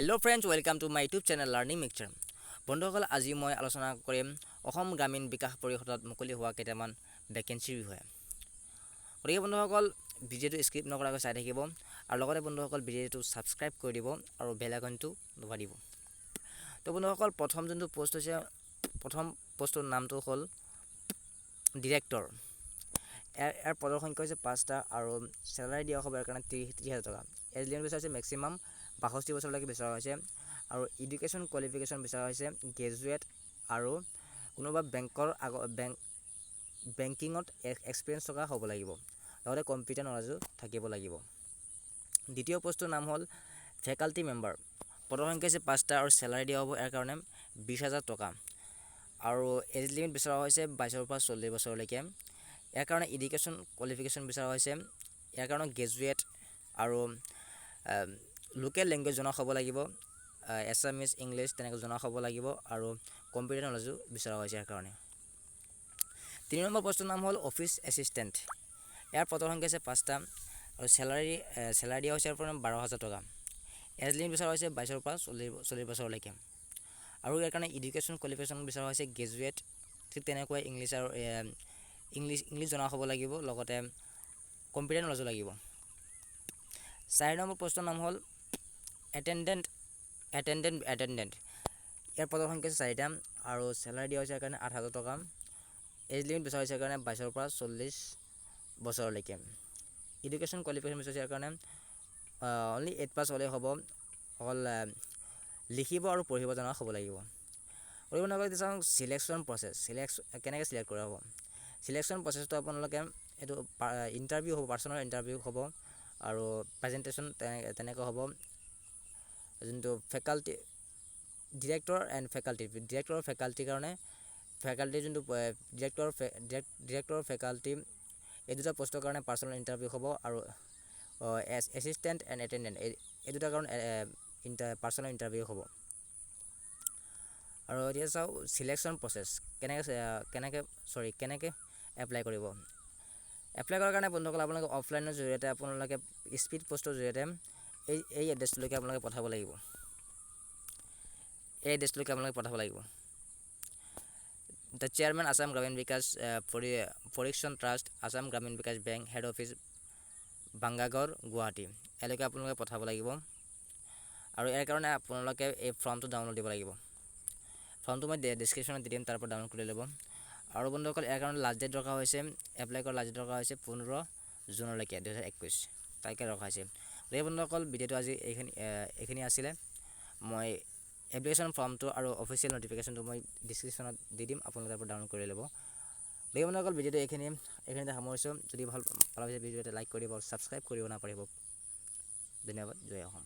Hello' friends, welcome to my YouTube channel learning mixer. বন্ধুসকল, আজি মই আলোচনা কৰিম অসম গ্ৰামীণ বিকাশ পৰিষদত মুকলি হোৱা কেইটামান ভেকেঞ্চিৰ বিষয়ে। গতিকে বন্ধুসকল, ভিডিঅ'টো স্কিপ নকৰাকৈ চাই থাকিব আৰু লগতে বন্ধুসকল ভিডিঅ'টো ছাবস্ক্ৰাইব কৰি দিব আৰু বেল আইকনটো দবাই দিব। তো বন্ধুসকল, প্ৰথম যোনটো পষ্ট হৈছে, প্ৰথম পষ্টৰ নামটো হ'ল ডিৰেক্টৰ। ইয়াৰ পদৰ সংখ্যা হৈছে 5টা আৰু চেলাৰী দিয়া হ'ব ইয়াৰ কাৰণে 30,000 টকা। এজ লিমিট বিচৰা হৈছে মেক্সিমাম 62 বছৰলৈকে বিচৰা হৈছে আৰু এডুকেশ্যন কোৱালিফিকেশ্যন বিচৰা হৈছে গ্ৰেজুৱেট আৰু কোনোবা বেংকিঙত এক্সপিৰিয়েঞ্চ থকা হ'ব লাগিব, লগতে কম্পিউটাৰ নলেজো থাকিব লাগিব। দ্বিতীয় পষ্টৰ নাম হ'ল ফেকাল্টি মেম্বাৰ। পদৰ সংখ্যা হৈছে 5টা আৰু চেলাৰী দিয়া হ'ব ইয়াৰ কাৰণে 20,000 টকা আৰু এজ লিমিট বিচৰা হৈছে 22 পৰা 40 বছৰলৈকে। ইয়াৰ কাৰণে এডুকেশ্যন কোৱালিফিকেশ্যন বিচৰা হৈছে, ইয়াৰ কাৰণে গ্ৰেজুৱেট আৰু লোকেল লেংগুৱেজ জনা হ'ব লাগিব, এছামিছ ইংলিছ তেনেকৈ জনা হ'ব লাগিব আৰু কম্পিউটাৰ নলেজো বিচৰা হৈছে ইয়াৰ কাৰণে। 3 নম্বৰ পষ্টৰ নাম হ'ল অফিচ এছিষ্টেণ্ট। ইয়াৰ পদৰ সংখ্যা হৈছে 5টা আৰু চেলাৰী দিয়া হৈছে ইয়াৰ পৰা 12,000 টকা। এজ লিমিট বিচৰা হৈছে 22 পৰা 40 বছৰলৈকে আৰু ইয়াৰ কাৰণে এডুকেশ্যন কোৱালিফিকেশ্যন বিচৰা হৈছে গ্ৰেজুৱেট, ঠিক তেনেকৈ ইংলিছ জনা হ'ব লাগিব, লগতে কম্পিউটাৰ নলেজো লাগিব। 4 নম্বৰ পষ্টৰ নাম হ'ল এটেণ্ডেণ্ট। ইয়াৰ পদৰ সংখ্যা হৈছে 4টা আৰু চেলাৰী দিয়া হৈছে ইয়াৰ কাৰণে 8,000 টকা। এজ লিমিট বিচৰা হৈছে ইয়াৰ কাৰণে 22 পৰা 40 বছৰলৈকে। এডুকেশ্যন কোৱালিফিকেশ্যন বিচৰা হৈছে ইয়াৰ কাৰণে অনলি 8 পাছ হ'লেই হ'ব, অকল লিখিব আৰু পঢ়িব জনা হ'ব লাগিব। গতিকে চাওঁ চিলেকশ্যন প্ৰচেছ, কেনেকৈ চিলেক্ট কৰা হ'ব। চিলেকশ্যন প্ৰচেছটো আপোনালোকে এইটো ইণ্টাৰভিউ হ'ব, পাৰ্চনেল ইণ্টাৰভিউ হ'ব আৰু প্ৰেজেণ্টেশ্যন তেনেকৈ হ'ব। যোনটো ফেকাল্টি ডিৰেক্টৰ এণ্ড ফেকাল্টিৰ কাৰণে যোনটো ডিৰেক্টৰ ফেকাল্টি এই দুটা পষ্টৰ কাৰণে পাৰ্চনেল ইণ্টাৰভিউ হ'ব আৰু এছিষ্টেণ্ট এণ্ড এটেণ্ডেণ্ট এই দুটাৰ কাৰণে পাৰ্চনেল ইণ্টাৰভিউ হ'ব। আৰু এতিয়া চাওঁ চিলেকশ্যন প্ৰচেছ কেনেকৈ এপ্লাই কৰিব। এপ্লাই কৰাৰ কাৰণে বন্ধুসকল আপোনালোকে অফলাইনৰ জৰিয়তে আপোনালোকে স্পীড পষ্টৰ জৰিয়তে এই এড্ৰেছটোলৈকে আপোনালোকে পঠাব লাগিব। দ্য চেয়াৰমেন আসাম গ্ৰামীণ বিকাশ পৰীক্ষণ ট্ৰাষ্ট, আসাম গ্ৰামীণ বিকাশ বেংক, হেড অফিচ বাংগাগড়, গুৱাহাটী, এলৈকে আপোনালোকে পঠাব লাগিব। আৰু ইয়াৰ কাৰণে আপোনালোকে এই ফৰ্মটো ডাউনলোড দিব লাগিব। ফৰ্মটো মই ডিছক্ৰিপশ্যনত দি দিম, তাৰ পৰা ডাউনলোড কৰি ল'ব। আৰু বন্ধুসকল ইয়াৰ কাৰণে লাষ্ট ডেট ৰখা হৈছে, এপ্লাই কৰা লাষ্ট ডেট ৰখা হৈছে 15 জুনলৈকে 2021 তাৰিখে ৰখা হৈছে। গতিকে বন্ধুসকল, ভিডিঅ'টো আজি এইখিনি আছিলে। মই এপ্লিকেশ্যন ফৰ্মটো আৰু অফিচিয়েল ন'টিফিকেশ্যনটো মই ডিছক্ৰিপশ্যনত দি দিম, আপোনালোকে তাৰ পৰা ডাউনলোড কৰি ল'ব। গতিকে বন্ধুসকল, ভিডিঅ'টো এইখিনিতে সামৰিছোঁ। যদি ভাল পালে ভিডিঅ'টো লাইক কৰিব আৰু ছাবস্ক্ৰাইব কৰিব নাপাহৰিব। ধন্যবাদ। জয় অসম।